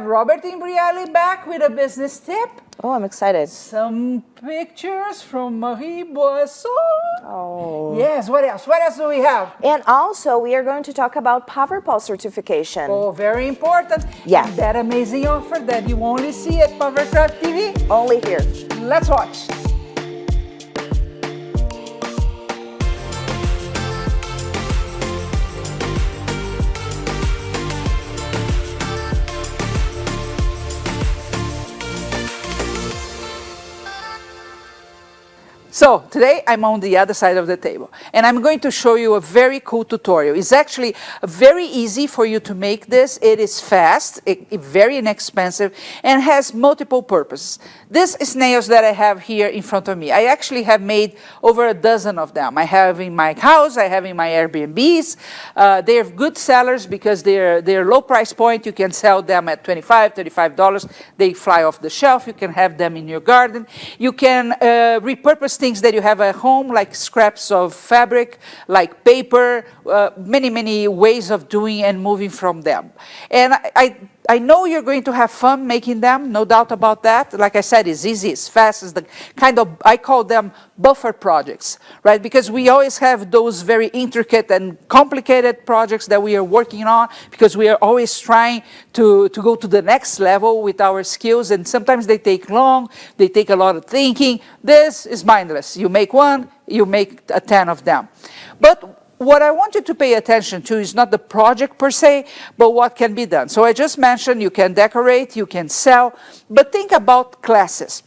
Robert Imbrielli back with a business tip. Oh, I'm excited. Some pictures from Marie Boisson. Oh. Yes, what else? What else do we have? And also, we are going to talk about Paverpol certification. Oh, very important. Yeah. And that amazing offer that you only see at Pavercraft TV. Only here. Let's watch. So today I'm on the other side of the table and I'm going to show you a very cool tutorial. It's actually very easy for you to make this. It is fast, very inexpensive, and has multiple purposes. These snails that I have here in front of me, I actually have made over a dozen of them. I have in my house, I have in my Airbnbs. They're good sellers because they're low price point. You can sell them at $25, $35. They fly off the shelf. You can have them in your garden. You can repurpose things that you have at home, like scraps of fabric, like paper, many ways of doing and moving from them. And I know you're going to have fun making them, no doubt about that. Like I said, it's easy, it's fast, it's the kind of, I call them buffer projects, right? Because we always have those very intricate and complicated projects that we are working on because we are always trying to go to the next level with our skills, and sometimes they take long, they take a lot of thinking. This is mindless. You make one, you make 10 of them. But what I want you to pay attention to is not the project per se, but what can be done. So I just mentioned you can decorate, you can sell, but think about classes.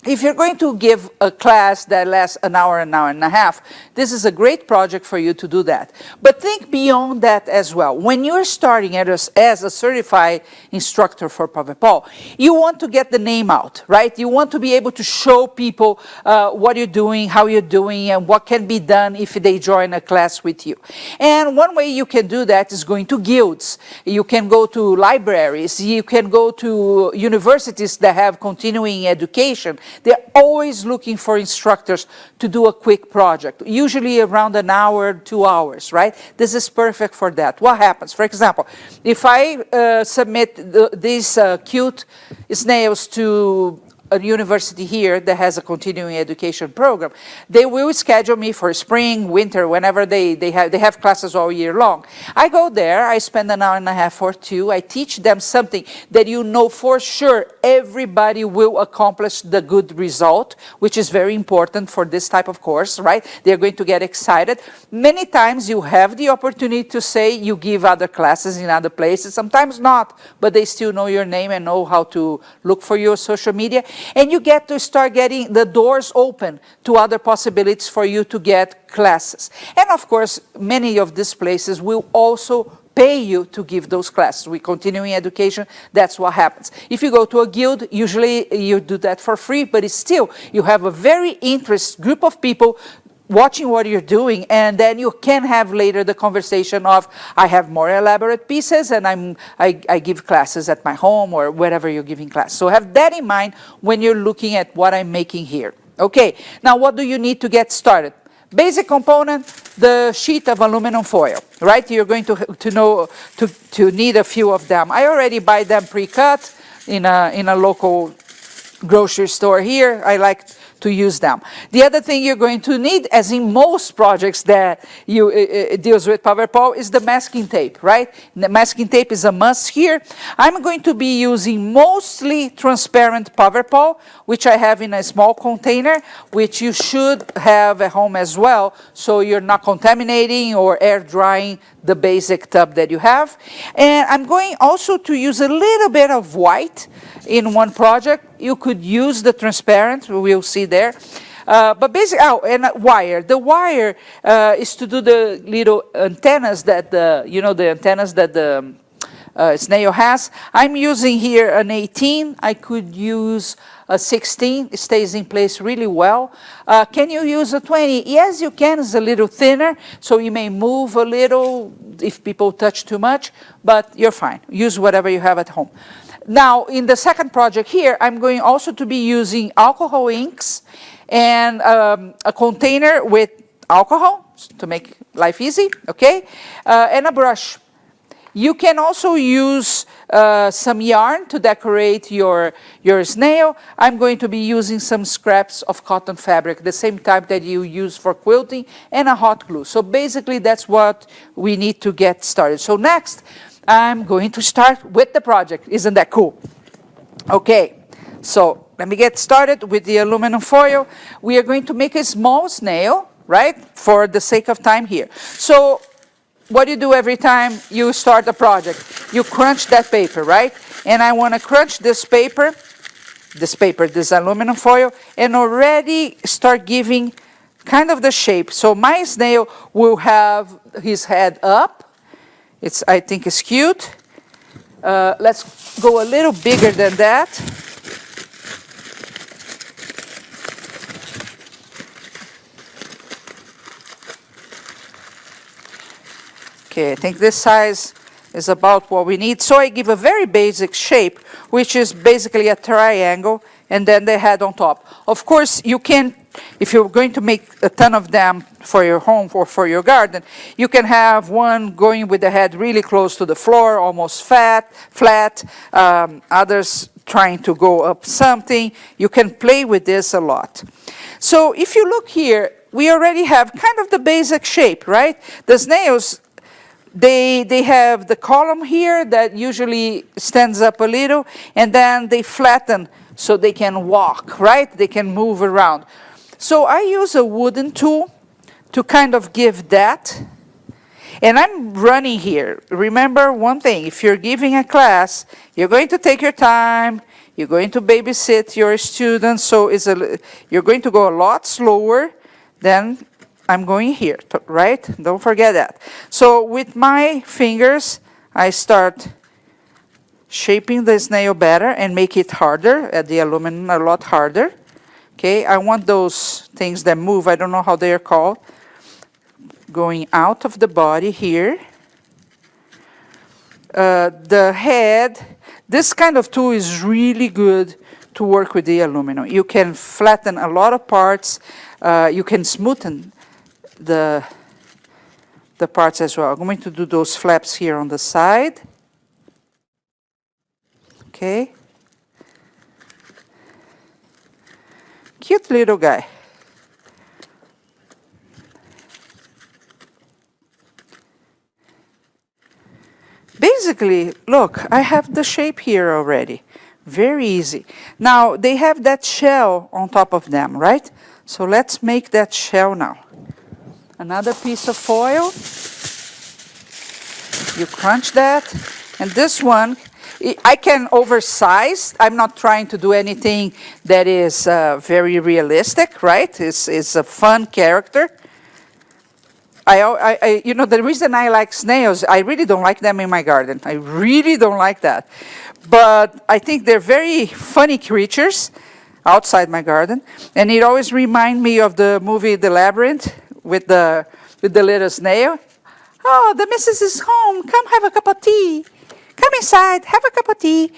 If you're going to give a class that lasts an hour and a half, this is a great project for you to do that. But think beyond that as well. When you're starting as a certified instructor for Paverpol, you want to get the name out, right? You want to be able to show people what you're doing, how you're doing, and what can be done if they join a class with you. And one way you can do that is going to guilds. You can go to libraries. You can go to universities that have continuing education. They're always looking for instructors to do a quick project, usually around an hour, 2 hours, right? This is perfect for that. What happens? For example, if I submit these cute snails to a university here that has a continuing education program, they will schedule me for spring, winter, whenever they have classes all year long. I go there, I spend an hour and a half or two, I teach them something that you know for sure everybody will accomplish the good result, which is very important for this type of course, right? They're going to get excited. Many times you have the opportunity to say you give other classes in other places, sometimes not, but they still know your name and know how to look for your social media. And you get to start getting the doors open to other possibilities for you to get classes. And of course, many of these places will also pay you to give those classes. With continuing education, that's what happens. If you go to a guild, usually you do that for free, but it's still, you have a very interested group of people watching what you're doing, and then you can have later the conversation of, I have more elaborate pieces and I give classes at my home or wherever you're giving class. So have that in mind when you're looking at what I'm making here. Okay, now what do you need to get started? Basic component, the sheet of aluminum foil, right? You're going to need a few of them. I already buy them pre-cut in a local grocery store here. I like to use them. The other thing you're going to need, as in most projects that you deals with Paverpol, is the masking tape, right? The masking tape is a must here. I'm going to be using mostly transparent Paverpol, which I have in a small container, which you should have at home as well, so you're not contaminating or air drying the basic tub that you have. And I'm going also to use a little bit of white in one project. You could use the transparent, we'll see there. But basically, and wire. The wire is to do the little antennas that the antennas that the snail has. I'm using here an 18. I could use a 16. It stays in place really well. Can you use a 20? Yes, you can. It's a little thinner, so you may move a little if people touch too much, but you're fine. Use whatever you have at home. Now, in the second project here, I'm going also to be using alcohol inks and a container with alcohol to make life easy, okay? And a brush. You can also use some yarn to decorate your snail. I'm going to be using some scraps of cotton fabric, the same type that you use for quilting, and a hot glue. So basically that's what we need to get started. So next, I'm going to start with the project. Isn't that cool? Okay, so let me get started with the aluminum foil. We are going to make a small snail, right, for the sake of time here. So what do you do every time you start a project? You crunch that paper, right? And I want to crunch this paper, this aluminum foil, and already start giving kind of the shape. So my snail will have his head up. I think it's cute. Let's go a little bigger than that. Okay, I think this size is about what we need. So I give a very basic shape, which is basically a triangle, and then the head on top. Of course, you can, if you're going to make a ton of them for your home or for your garden, you can have one going with the head really close to the floor, almost flat, others trying to go up something. You can play with this a lot. So if you look here, we already have kind of the basic shape, right? The snails, they have the column here that usually stands up a little, and then they flatten so they can walk, right? They can move around. So I use a wooden tool to kind of give that. And I'm running here. Remember one thing, if you're giving a class, you're going to take your time, you're going to babysit your students, so you're going to go a lot slower than I'm going here, right? Don't forget that. So with my fingers, I start shaping the snail better and make it harder, at the aluminum a lot harder. Okay, I want those things that move, I don't know how they are called, going out of the body here. The head, this kind of tool is really good to work with the aluminum. You can flatten a lot of parts, you can smoothen the parts as well. I'm going to do those flaps here on the side. Okay. Cute little guy. Basically, look, I have the shape here already. Very easy. Now, they have that shell on top of them, right? So let's make that shell now. Another piece of foil. You crunch that. And this one, I can oversize. I'm not trying to do anything that is very realistic, right? It's a fun character. You know, the reason I like snails, I really don't like them in my garden. I really don't like that. But I think they're very funny creatures outside my garden. And it always reminds me of the movie The Labyrinth with the little snail. Oh, the missus is home. Come have a cup of tea. Come inside, have a cup of tea.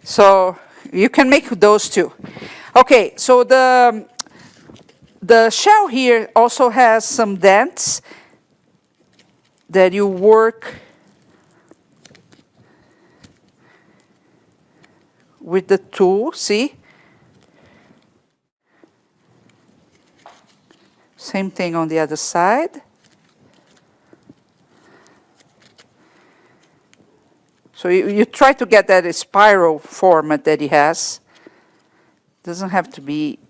So you can make those too. Okay, so the shell here also has some dents that you work with the tool, see? Same thing on the other side. So you try to get that spiral format that he has. Doesn't have to be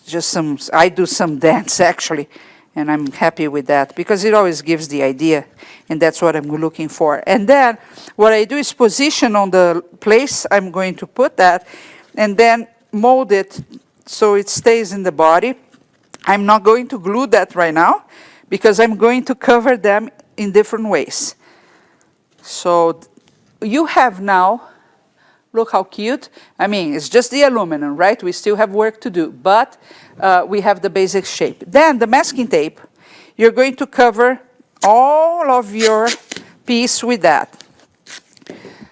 just some, I do some dents actually, and I'm happy with that because it always gives the idea, and that's what I'm looking for. And then what I do is position on the place I'm going to put that, and then mold it so it stays in the body. I'm not going to glue that right now because I'm going to cover them in different ways. So you have now, look how cute. I mean, it's just the aluminum, right? We still have work to do, but we have the basic shape. Then the masking tape, you're going to cover all of your piece with that.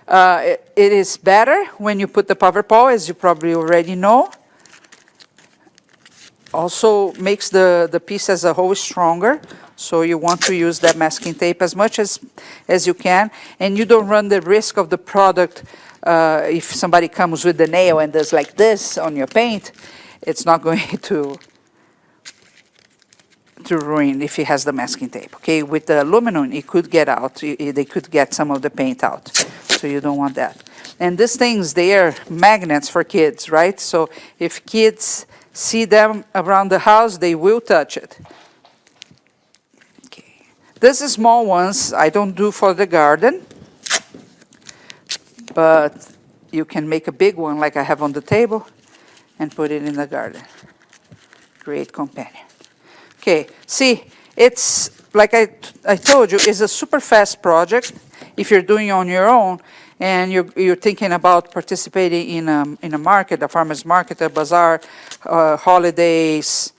It is better when you put the Paverpol, as you probably already know. Also makes the piece as a whole stronger. So you want to use that masking tape as much as you can, and you don't run the risk of the product, if somebody comes with the nail and does like this on your paint, it's not going to ruin if it has the masking tape. Okay, with the aluminum, it could get out. They could get some of the paint out, so you don't want that. And these things, they are magnets for kids, right? So if kids see them around the house, they will touch it. Okay. These small ones I don't do for the garden, but you can make a big one like I have on the table and put it in the garden. Great companion. Okay, see, it's like I told you, it's a super fast project if you're doing it on your own and you're thinking about participating in a market, a farmer's market, a bazaar, holidays,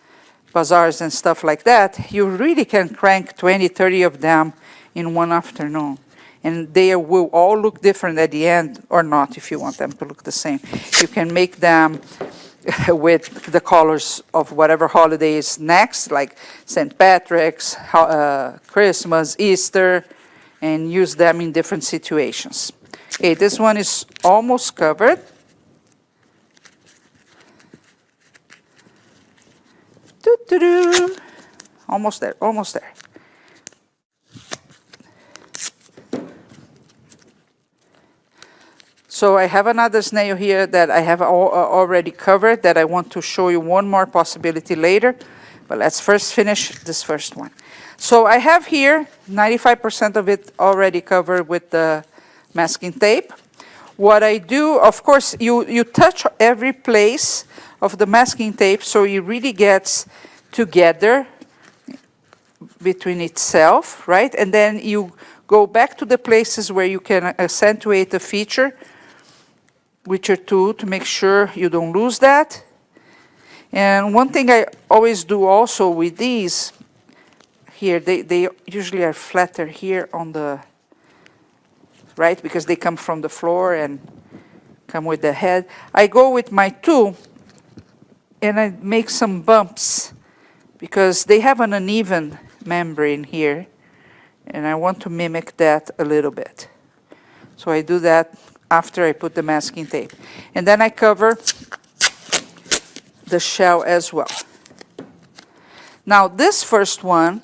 bazaars and stuff like that. You really can crank 20, 30 of them in one afternoon. And they will all look different at the end, or not, if you want them to look the same. You can make them with the colors of whatever holiday is next, like St. Patrick's, Christmas, Easter, and use them in different situations. Okay, this one is almost covered. Doo-doo-doo. Almost there, almost there. So I have another snail here that I have already covered that I want to show you one more possibility later. But let's first finish this first one. So I have here 95% of it already covered with the masking tape. What I do, of course, you touch every place of the masking tape so it really gets together between itself, right? And then you go back to the places where you can accentuate the feature with your tool to make sure you don't lose that. And one thing I always do also with these, here, they usually are flatter here on the, right, because they come from the floor and come with the head. I go with my tool and I make some bumps because they have an uneven membrane here and I want to mimic that a little bit. So I do that after I put the masking tape. And then I cover the shell as well. Now this first one,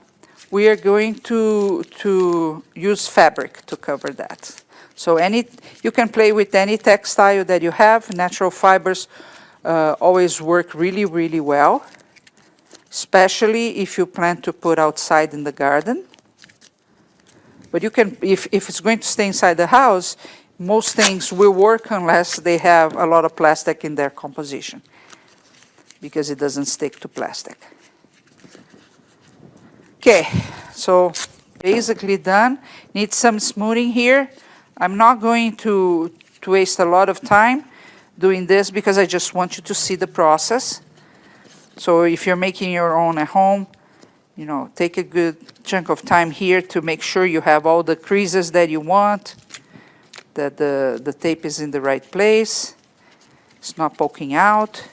we are going to use fabric to cover that. So you can play with any textile that you have. Natural fibers always work really, really well, especially if you plan to put outside in the garden. But you can, if it's going to stay inside the house, most things will work unless they have a lot of plastic in their composition, because it doesn't stick to plastic. Okay, so basically done. Need some smoothing here. I'm not going to waste a lot of time doing this because I just want you to see the process. So if you're making your own at home, you know, take a good chunk of time here to make sure you have all the creases that you want, that the tape is in the right place, it's not poking out,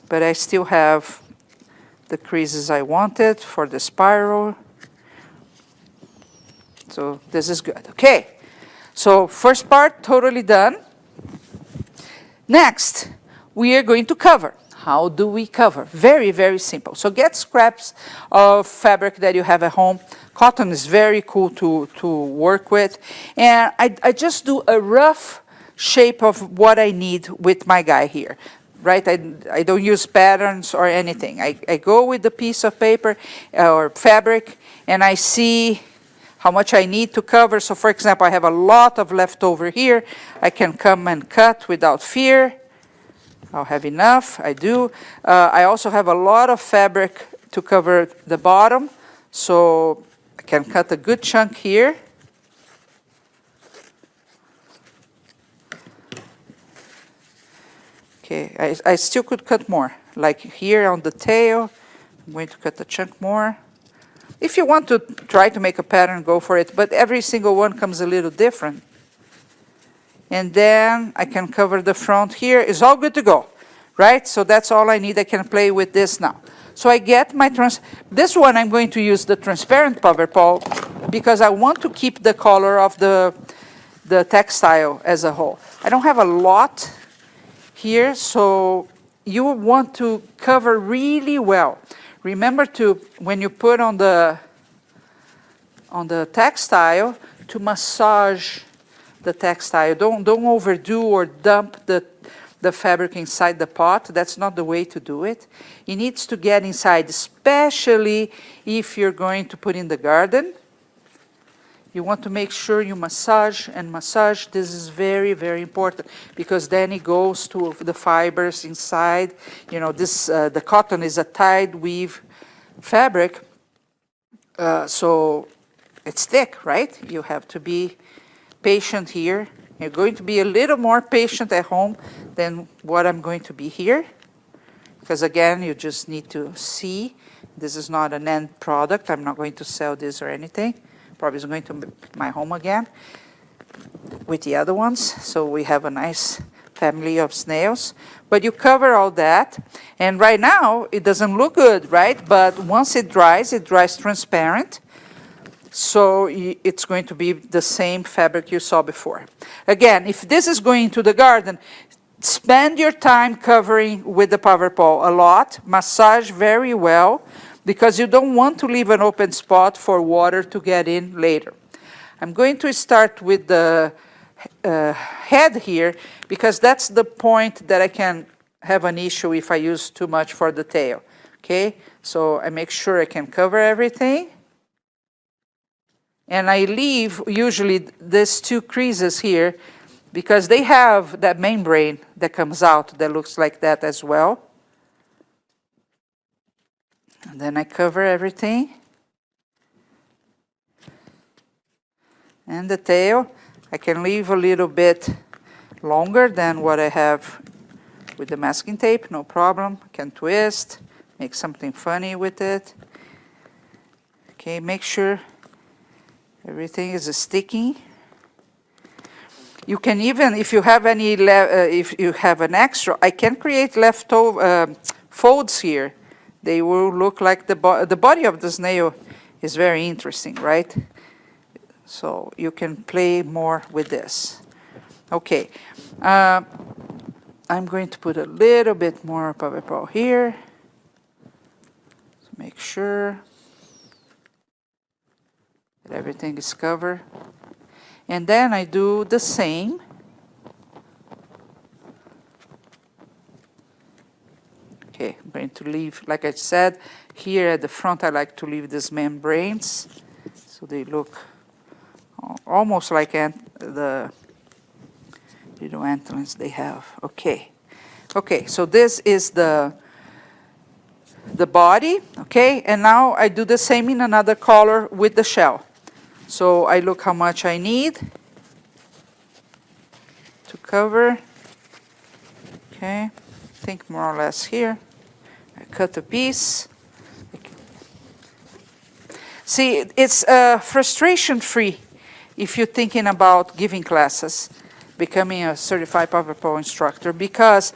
but I still have the creases I wanted for the spiral. So this is good. Okay, so first part totally done. Next, we are going to cover. How do we cover? Very, very simple. So get scraps of fabric that you have at home. Cotton is very cool to work with. And I just do a rough shape of what I need with my guy here, right? I don't use patterns or anything. I go with the piece of paper or fabric and I see how much I need to cover. So for example, I have a lot of leftover here. I can come and cut without fear. I'll have enough, I do. I also have a lot of fabric to cover the bottom, so I can cut a good chunk here. Okay, I still could cut more, like here on the tail, I'm going to cut a chunk more. If you want to try to make a pattern, go for it, but every single one comes a little different. And then I can cover the front here. It's all good to go, right? So that's all I need. I can play with this now. So I get my this one I'm going to use the transparent Paverpol because I want to keep the color of the textile as a whole. I don't have a lot here, so you want to cover really well. Remember to, when you put on the textile, to massage the textile. Don't overdo or dump the fabric inside the pot. That's not the way to do it. It needs to get inside, especially if you're going to put in the garden. You want to make sure you massage and massage. This is very, very important because then it goes to the fibers inside. You know, this the cotton is a tied weave fabric, so it's thick, right? You have to be patient here. You're going to be a little more patient at home than what I'm going to be here. Because again, you just need to see. This is not an end product. I'm not going to sell this or anything. Probably is going to my home again with the other ones. So we have a nice family of snails. But you cover all that. And right now, it doesn't look good, right? But once it dries transparent. So it's going to be the same fabric you saw before. Again, if this is going to the garden, spend your time covering with the Paverpol a lot. Massage very well, because you don't want to leave an open spot for water to get in later. I'm going to start with the head here, because that's the point that I can have an issue if I use too much for the tail. Okay, so I make sure I can cover everything. And I leave usually these two creases here because they have that membrane that comes out that looks like that as well. And then I cover everything. And the tail, I can leave a little bit longer than what I have with the masking tape, no problem. I can twist, make something funny with it. Okay, make sure everything is sticking. You can even, if you have any, if you have an extra, I can create leftover folds here. They will look like the body of the snail is very interesting, right? So you can play more with this. Okay, I'm going to put a little bit more Paverpol here. So make sure that everything is covered. And then I do the same. Okay, I'm going to leave, like I said, here at the front I like to leave these membranes so they look almost like the little antennas they have. Okay, okay, so this is the body, okay, and now I do the same in another color with the shell. So I look how much I need to cover. Okay, I think more or less here. I cut a piece. See, it's frustration-free if you're thinking about giving classes, becoming a certified Paverpol instructor, because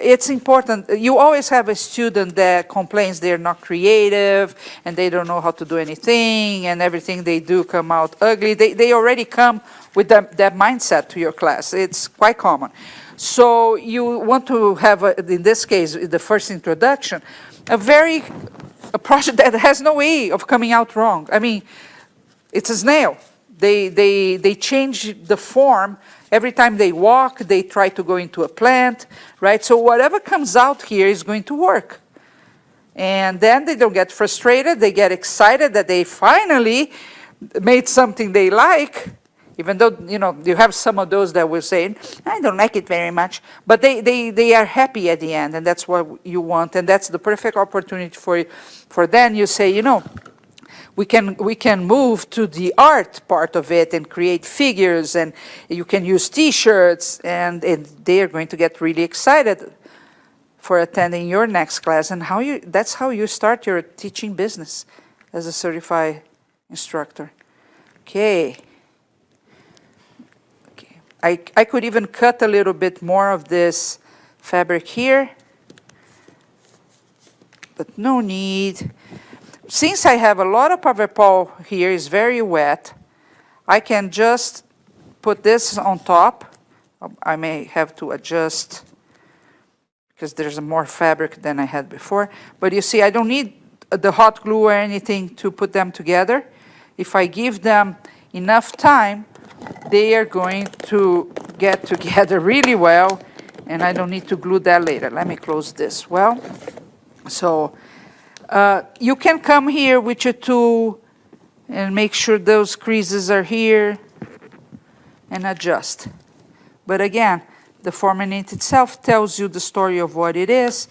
it's important. You always have a student that complains they're not creative and they don't know how to do anything and everything they do come out ugly. They already come with that mindset to your class. It's quite common. So you want to have, in this case, the first introduction, a project that has no way of coming out wrong. I mean, it's a snail. They change the form. Every time they walk, they try to go into a plant, right? So whatever comes out here is going to work. And then they don't get frustrated. They get excited that they finally made something they like, even though, you know, you have some of those that will say, I don't like it very much. But they are happy at the end, and that's what you want. And that's the perfect opportunity for then you say, you know, we can move to the art part of it and create figures, and you can use T-shirts, and they are going to get really excited for attending your next class. And that's how you start your teaching business as a certified instructor. Okay. I could even cut a little bit more of this fabric here. but no need. Since I have a lot of Paverpol here, it's very wet, I can just put this on top. I may have to adjust because there's more fabric than I had before. But you see, I don't need the hot glue or anything to put them together. If I give them enough time, they are going to get together really well, and I don't need to glue that later. Let me close this well. So you can come here with your tool and make sure those creases are here and adjust. But again, the forminate itself tells you the story of what it is,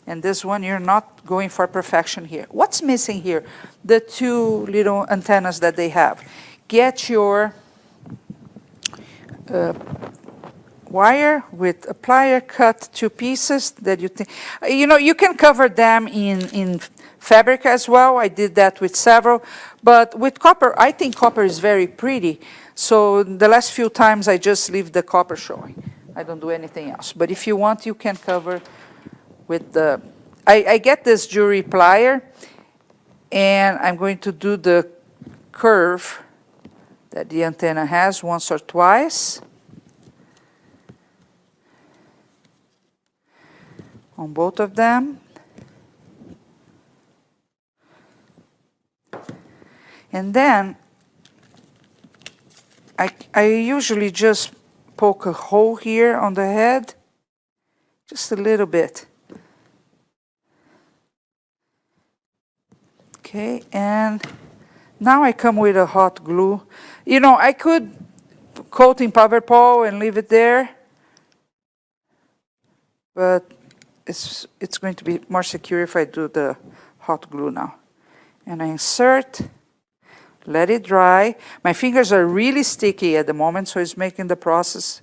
and this one you're not going for perfection here. What's missing here? The two little antennas that they have. Get your wire with a plier, cut 2 pieces that you think, you know, you can cover them in fabric as well. I did that with several, but with copper, I think copper is very pretty. So the last few times I just leave the copper showing. I don't do anything else. But if you want, you can cover with the, I get this jewelry plier, and I'm going to do the curve that the antenna has once or twice on both of them. And then I usually just poke a hole here on the head, just a little bit. Okay, and now I come with a hot glue. You know, I could coat in Paverpol and leave it there, but it's going to be more secure if I do the hot glue now. And I insert, let it dry. My fingers are really sticky at the moment, so it's making the process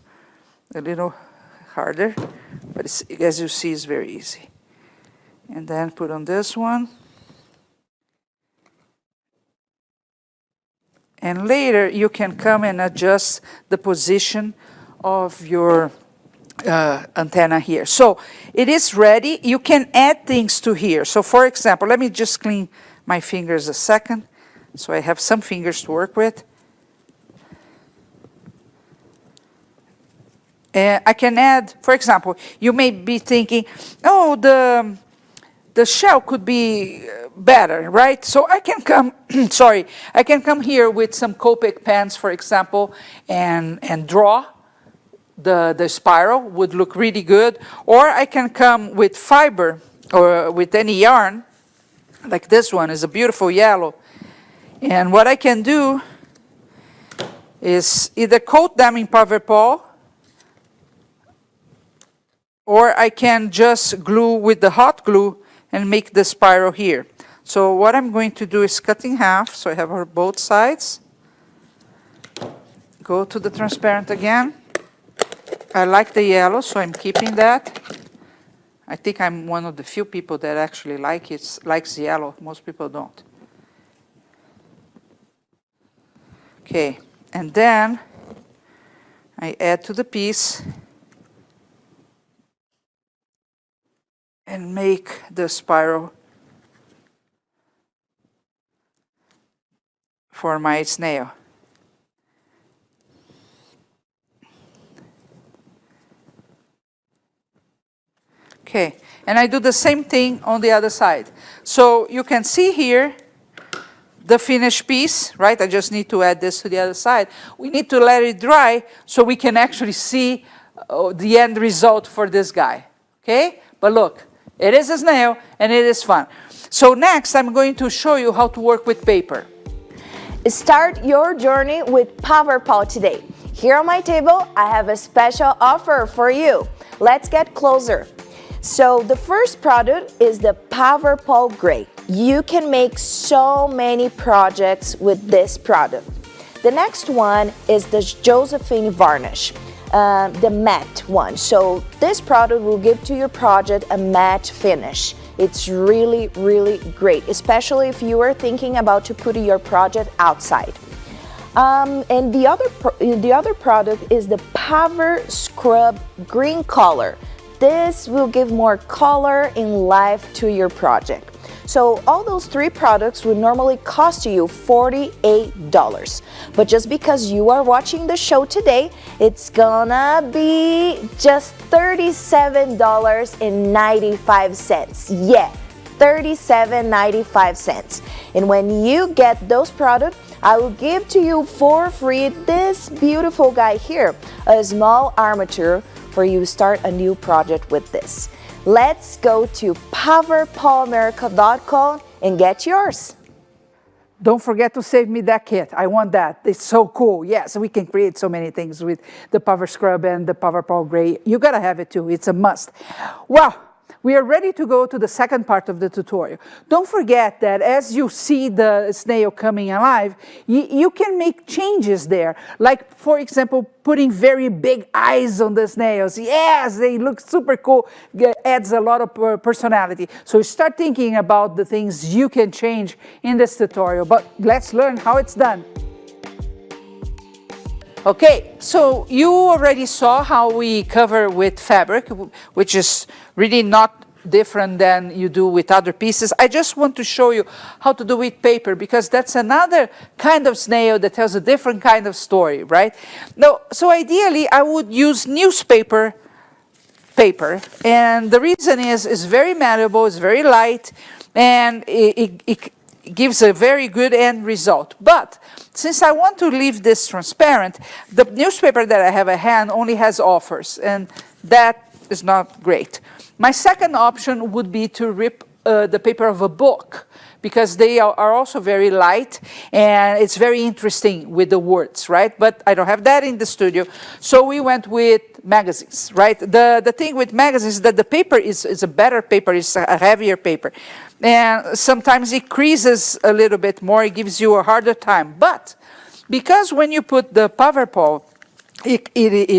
a little harder, but it's, as you see, it's very easy. And then put on this one. And later you can come and adjust the position of your antenna here. So it is ready. You can add things to here. So for example, let me just clean my fingers a second, so I have some fingers to work with. I can add, for example, you may be thinking, oh, the shell could be better, right? So I can come, sorry, I can come here with some Copic pens, for example, and draw the spiral. Would look really good. Or I can come with fiber or with any yarn, like this one is a beautiful yellow. And what I can do is either coat them in Paverpol, or I can just glue with the hot glue and make the spiral here. So what I'm going to do is cut in half, so I have both sides. Go to the transparent again. I like the yellow, so I'm keeping that. I think I'm one of the few people that actually likes yellow. Most people don't. Okay, and then I add to the piece and make the spiral for my snail. Okay, and I do the same thing on the other side. So you can see here the finished piece, right? I just need to add this to the other side. We need to let it dry so we can actually see the end result for this guy, okay? But look, it is a snail and it is fun. So next, I'm going to show you how to work with paper. Start your journey with Paverpol today. Here on my table, I have a special offer for you. Let's get closer. So the first product is the Paverpol Gray. You can make so many projects with this product. The next one is the Josephine Varnish, the matte one. So this product will give to your project a matte finish. It's really, really great, especially if you are thinking about to put your project outside. And the other product is the Paver Scrub Green Color. This will give more color and life to your project. So all those 3 products would normally cost you $48. But just because you are watching the show today, it's gonna be just $37.95. Yeah, $37.95. And when you get those products, I will give to you for free this beautiful guy here, a small armature for you to start a new project with this. Let's go to paverpolamerica.com and get yours. Don't forget to save me that kit. I want that. It's so cool. Yes, we can create so many things with the Power Scrub and the Paverpol Gray. You gotta have it too. It's a must. Well, we are ready to go to the second part of the tutorial. Don't forget that as you see the snail coming alive, you can make changes there. Like, for example, putting very big eyes on the snails. Yes, they look super cool. Adds a lot of personality. So start thinking about the things you can change in this tutorial. But let's learn how it's done. Okay, so you already saw how we cover with fabric, which is really not different than you do with other pieces. I just want to show you how to do with paper, because that's another kind of snail that tells a different kind of story, right? Now, so ideally, I would use newspaper paper, and the reason is it's very malleable, it's very light, and it gives a very good end result. But since I want to leave this transparent, the newspaper that I have at hand only has offers, and that is not great. My second option would be to rip the paper of a book, because they are also very light and it's very interesting with the words, right? But I don't have that in the studio, so we went with magazines, right? The thing with magazines is that the paper is a better paper, it's a heavier paper, and sometimes it creases a little bit more, it gives you a harder time. But because when you put the Paverpol, it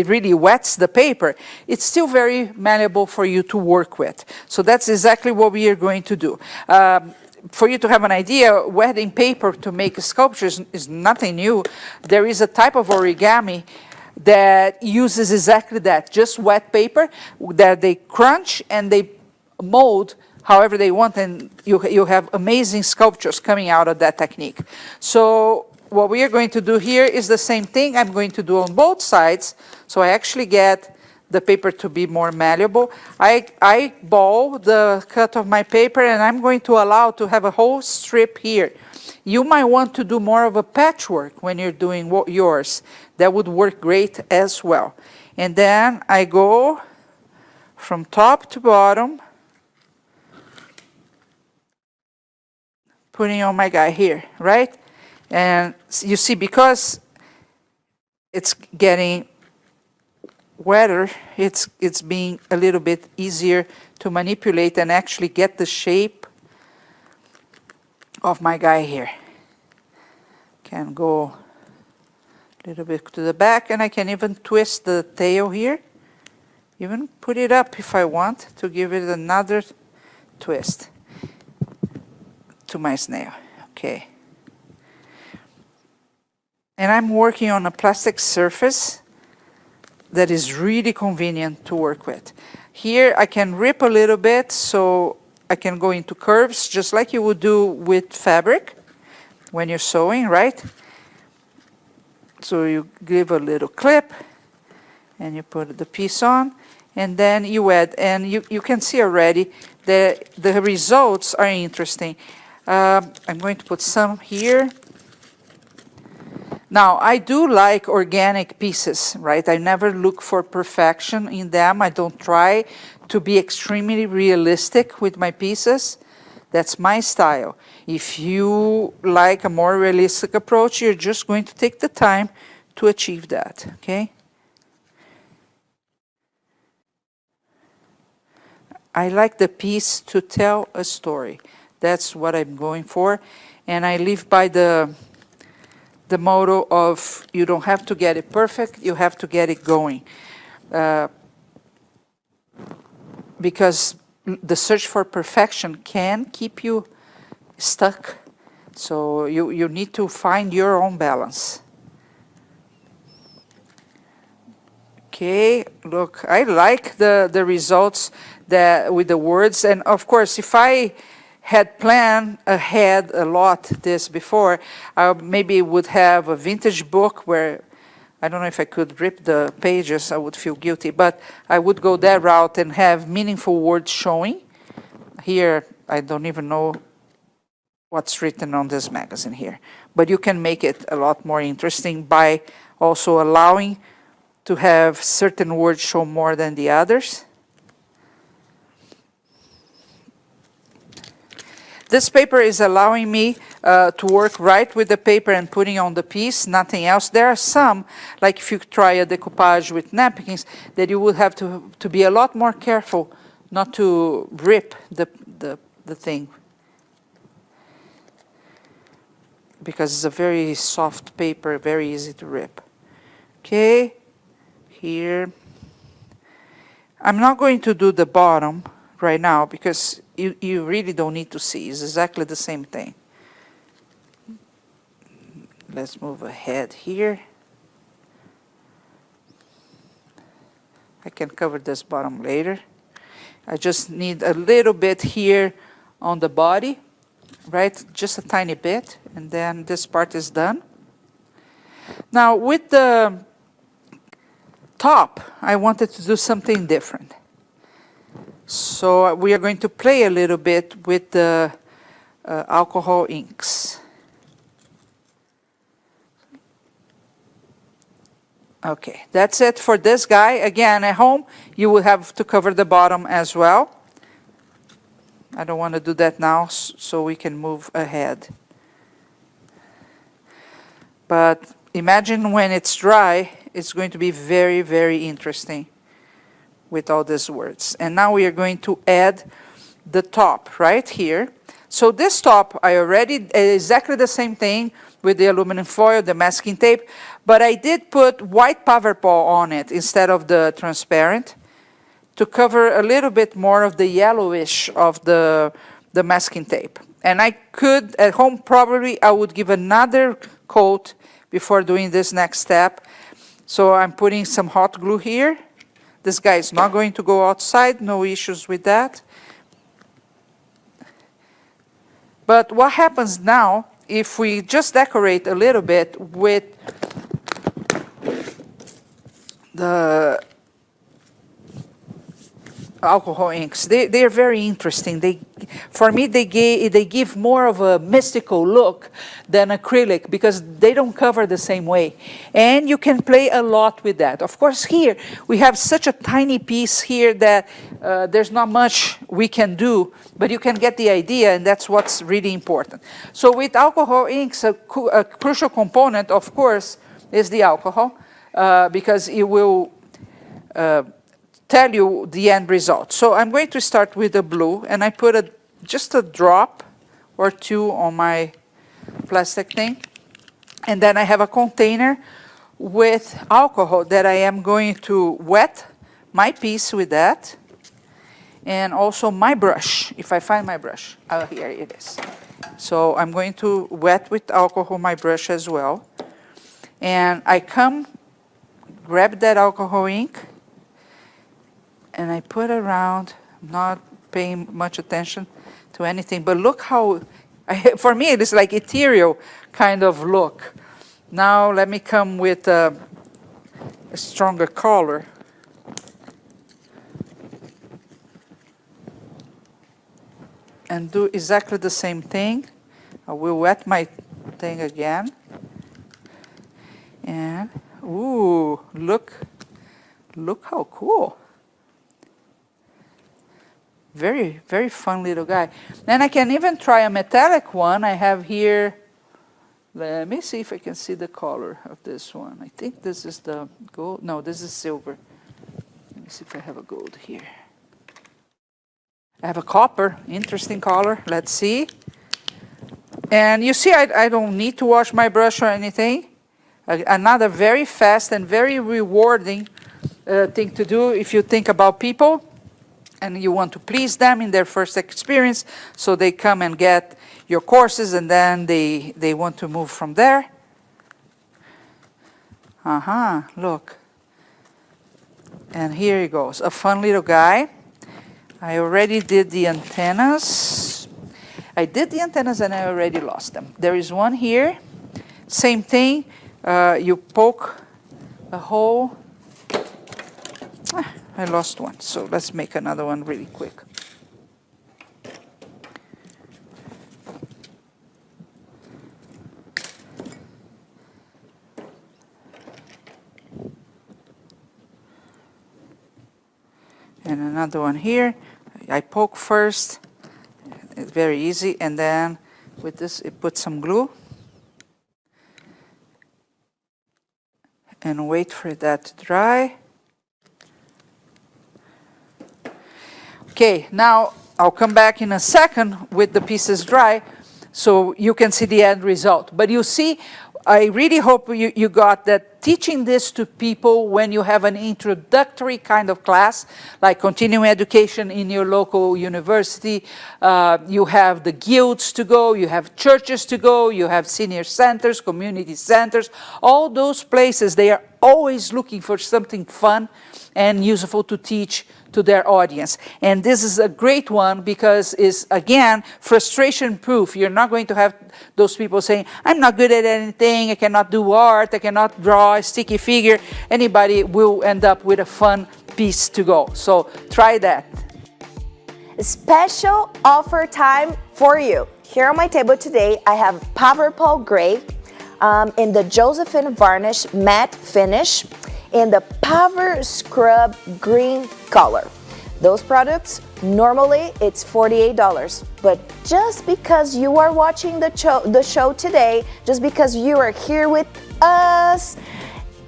really wets the paper, it's still very malleable for you to work with. So that's exactly what we are going to do. For you to have an idea, wetting paper to make sculptures is nothing new. There is a type of origami that uses exactly that, just wet paper that they crunch and they mold however they want, and you have amazing sculptures coming out of that technique. So what we are going to do here is the same thing I'm going to do on both sides, so I actually get the paper to be more malleable. I ball the cut of my paper, and I'm going to allow to have a whole strip here. You might want to do more of a patchwork when you're doing yours. That would work great as well. And then I go from top to bottom, putting on my guy here, right? And you see, because it's getting wetter, it's being a little bit easier to manipulate and actually get the shape of my guy here. Can go a little bit to the back, and I can even twist the tail here, even put it up if I want to give it another twist to my snail. Okay. And I'm working on a plastic surface that is really convenient to work with. Here I can rip a little bit, so I can go into curves just like you would do with fabric when you're sewing, right? So you give a little clip and you put the piece on, and then you add, and you can see already that the results are interesting. I'm going to put some here. Now, I do like organic pieces, right? I never look for perfection in them. I don't try to be extremely realistic with my pieces. That's my style. If you like a more realistic approach, you're just going to take the time to achieve that, okay? I like the piece to tell a story. That's what I'm going for. And I live by the motto of you don't have to get it perfect, you have to get it going. Because the search for perfection can keep you stuck. So you need to find your own balance. Okay, look, I like the results that with the words, and of course if I had planned ahead a lot this before, I maybe would have a vintage book where, I don't know if I could rip the pages, I would feel guilty, but I would go that route and have meaningful words showing. Here, I don't even know what's written on this magazine here. But you can make it a lot more interesting by also allowing to have certain words show more than the others. This paper is allowing me to work right with the paper and putting on the piece, nothing else. There are some, like if you try a decoupage with napkins, that you would have to be a lot more careful not to rip the thing. Because it's a very soft paper, very easy to rip. Okay, here. I'm not going to do the bottom right now because you really don't need to see. It's exactly the same thing. Let's move ahead here. I can cover this bottom later. I just need a little bit here on the body, right? Just a tiny bit, and then this part is done. Now with the top, I wanted to do something different. So we are going to play a little bit with the alcohol inks. Okay, that's it for this guy. Again, at home, you will have to cover the bottom as well. I don't want to do that now, so we can move ahead. But imagine when it's dry, it's going to be very, very interesting with all these words. And now we are going to add the top right here. So this top, I already, exactly the same thing with the aluminum foil, the masking tape, but I did put white Paverpol on it instead of the transparent to cover a little bit more of the yellowish of the masking tape. And I could, at home, probably I would give another coat before doing this next step. So I'm putting some hot glue here. This guy is not going to go outside, no issues with that. But what happens now, if we just decorate a little bit with the alcohol inks, they are very interesting. For me, they give more of a mystical look than acrylic because they don't cover the same way. And you can play a lot with that. Of course, here we have such a tiny piece here that there's not much we can do, but you can get the idea, and that's what's really important. So with alcohol inks, a crucial component, of course, is the alcohol because it will tell you the end result. So I'm going to start with the blue, and I put just a drop or two on my plastic thing. And then I have a container with alcohol that I am going to wet my piece with that. And also my brush, if I find my brush. Oh, here it is. So I'm going to wet with alcohol my brush as well. And I grab that alcohol ink, and I put around, not paying much attention to anything, but look how, for me it is like ethereal kind of look. Now let me come with a stronger color. And do exactly the same thing. I will wet my thing again. And, ooh, look how cool. Very, very fun little guy. And I can even try a metallic one. I have here, let me see if I can see the color of this one. I think this is the gold. No, this is silver. Let me see if I have a gold here. I have a copper, interesting color. Let's see. And you see, I don't need to wash my brush or anything. Another very fast and very rewarding thing to do if you think about people and you want to please them in their first experience, so they come and get your courses and then they want to move from there. Look. And here he goes, a fun little guy. I already did the antennas. I did the antennas and I already lost them. There is one here. Same thing. You poke a hole. I lost one, so let's make another one really quick. And another one here. I poke first. It's very easy, and then with this, it put some glue. And wait for that to dry. Okay, now I'll come back in a second with the pieces dry so you can see the end result. But you see, I really hope you got that teaching this to people when you have an introductory kind of class, like continuing education in your local university, you have the guilds to go, you have churches to go, you have senior centers, community centers, all those places, they are always looking for something fun and useful to teach to their audience. And this is a great one because it's, again, frustration proof. You're not going to have those people saying, I'm not good at anything, I cannot do art, I cannot draw a sticky figure. Anybody will end up with a fun piece to go. So try that. Special offer time for you. Here on my table today, I have Paverpol Gray in the Josephine Varnish Matte Finish in the Paver Scrub Green color. Those products, normally it's $48, but just because you are watching the show today, just because you are here with us,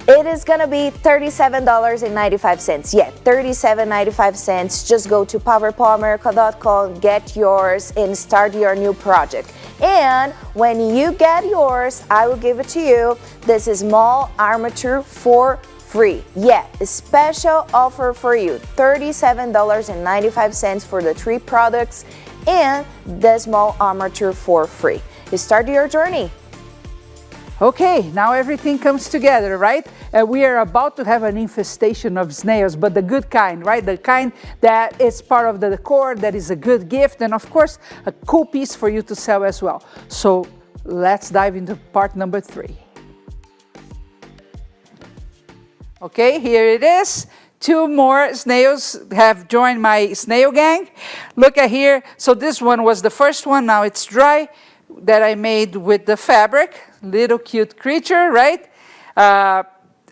it is gonna be $37.95. Yeah, $37.95. Just go to paverpolamerica.com, get yours, and start your new project. And when you get yours, I will give it to you. This is small armature for free. Yeah, a special offer for you. $37.95 for the 3 products and the small armature for free. You start your journey. Okay, now everything comes together, right? We are about to have an infestation of snails, but the good kind, right? The kind that is part of the decor, that is a good gift, and of course, a cool piece for you to sell as well. So let's dive into part number 3. Okay, here it is. 2 more snails have joined my snail gang. Look at here. So this one was the first one. Now it's dry, that I made with the fabric. Little cute creature, right?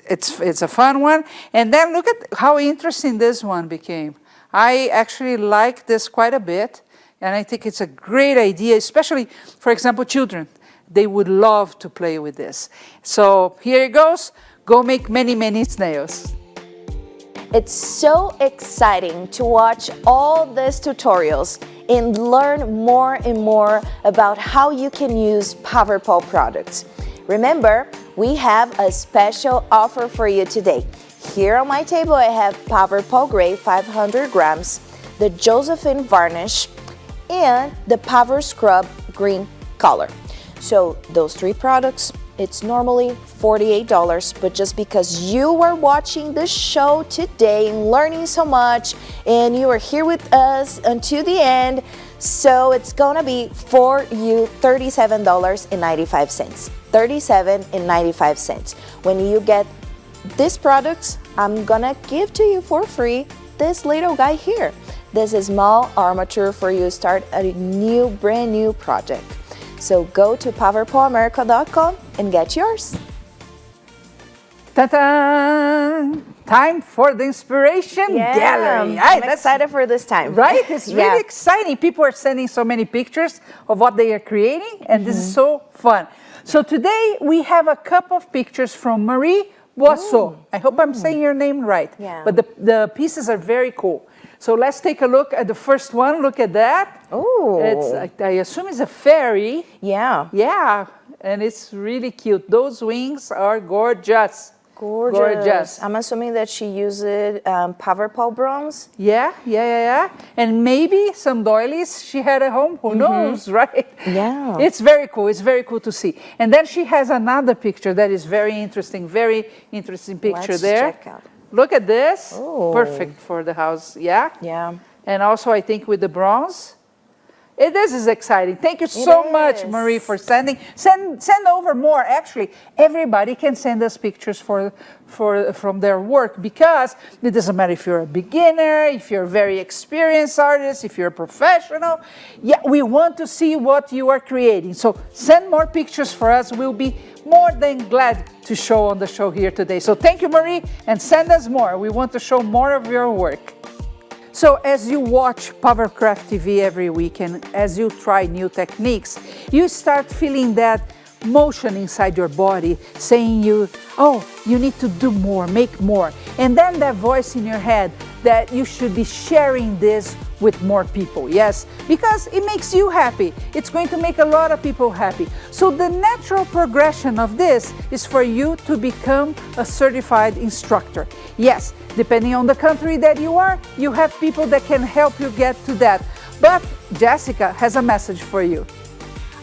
It's a fun one. And then look at how interesting this one became. I actually like this quite a bit. And I think it's a great idea, especially, for example, children. They would love to play with this. So here it goes. Go make many, many snails. It's so exciting to watch all these tutorials and learn more and more about how you can use Paverpol products. Remember, we have a special offer for you today. Here on my table, I have Paverpol Gray 500 grams, the Josephine Varnish, and the Paver Scrub Green color. So those 3 products, it's normally $48, but just because you are watching the show today and learning so much and you are here with us until the end, so it's gonna be for you $37.95. $37.95. When you get these products, I'm gonna give to you for free this little guy here. This is small armature for you to start a brand new project. So go to paverpolamerica.com and get yours. Ta-da! Time for the inspiration gallery. I'm excited for this time. Right? It's really exciting. People are sending so many pictures of what they are creating, and this is so fun. So today we have a couple of pictures from Marie Boisseau. I hope I'm saying your name right. Yeah. But the pieces are very cool. So let's take a look at the first one. Look at that. Oh. I assume it's a fairy. Yeah. Yeah, and it's really cute. Those wings are gorgeous. Gorgeous. I'm assuming that she used Paverpol bronze. Yeah. And maybe some doilies she had at home. Who knows, right? Yeah. It's very cool. It's very cool to see. And then she has another picture that is very interesting picture there. Check out. Look at this. Oh. Perfect for the house. Yeah. Yeah. And also, I think with the bronze, This is exciting. Thank you so much, Marie, for sending. Send over more. Actually, everybody can send us pictures from their work, because it doesn't matter if you're a beginner, if you're a very experienced artist, if you're a professional. Yeah, we want to see what you are creating. So send more pictures for us. We'll be more than glad to show on the show here today. So thank you, Marie, and send us more. We want to show more of your work. So as you watch Pavercraft TV every week and as you try new techniques, you start feeling that motion inside your body saying you need to do more, make more. And then that voice in your head that you should be sharing this with more people, yes, because it makes you happy. It's going to make a lot of people happy. So the natural progression of this is for you to become a certified instructor. Yes, depending on the country that you are, you have people that can help you get to that. But Jessica has a message for you.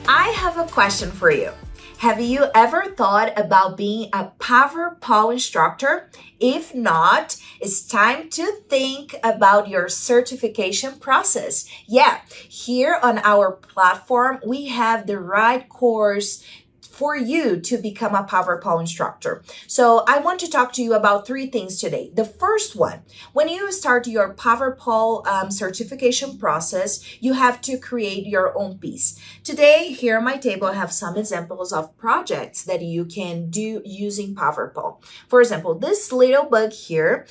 I have a question for you. Have you ever thought about being a Paverpol instructor? If not, it's time to think about your certification process. Yeah, here on our platform, we have the right course for you to become a Paverpol instructor. So I want to talk to you about 3 things today. The first one, when you start your Paverpol certification process, you have to create your own piece. Today, here on my table, I have some examples of projects that you can do using Paverpol. For example, this little bug here,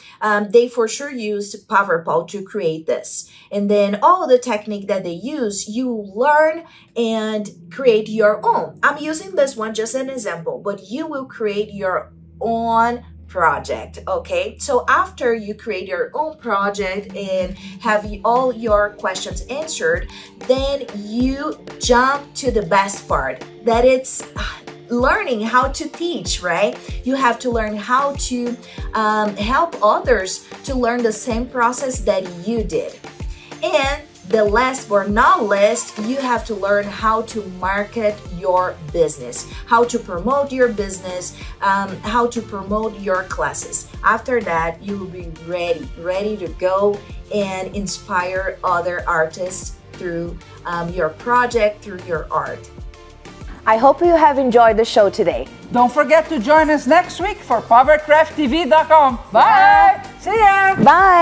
they for sure used Paverpol to create this. And then all the technique that they use, you learn and create your own. I'm using this one just an example, but you will create your own project, okay? So after you create your own project and have all your questions answered, then you jump to the best part, that it's learning how to teach, right? You have to learn how to help others to learn the same process that you did. And the last but not least, you have to learn how to market your business, how to promote your business, how to promote your classes. After that, you will be ready to go and inspire other artists through your project, through your art. I hope you have enjoyed the show today. Don't forget to join us next week for PavercraftTV.com. Bye! See ya! Bye!